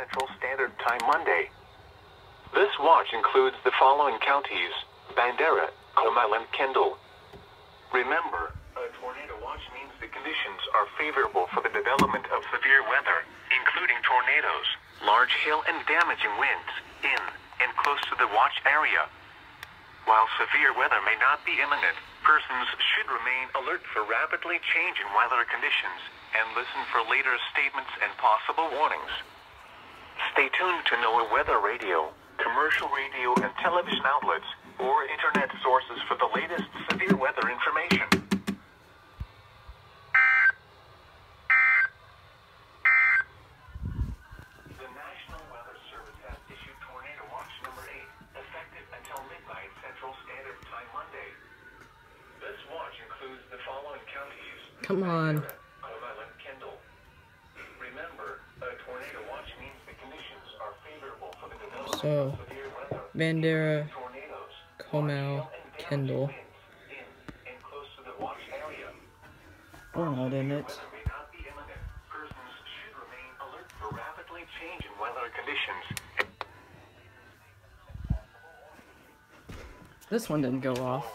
Central Standard Time Monday. This watch includes the following counties: Bandera, Comal, and Kendall. Remember, a tornado watch means the conditions are favorable for the development of severe weather, including tornadoes, large hail, and damaging winds in and close to the watch area. While severe weather may not be imminent, persons should remain alert for rapidly changing weather conditions and listen for later statements and possible warnings. Stay tuned to NOAA weather radio, commercial radio and television outlets, or internet sources for the latest severe weather information. The National Weather Service has issued Tornado Watch number 8, effective until midnight Central Standard Time Monday. This watch includes the following counties. Come on. Comal and Kendall. Remember, a tornado watch means the conditions are favorable for the development of severe weather. Bandera, Comal, Kendall. We're not in it. Persons should remain alert for rapidly changing weather conditions. This one didn't go off.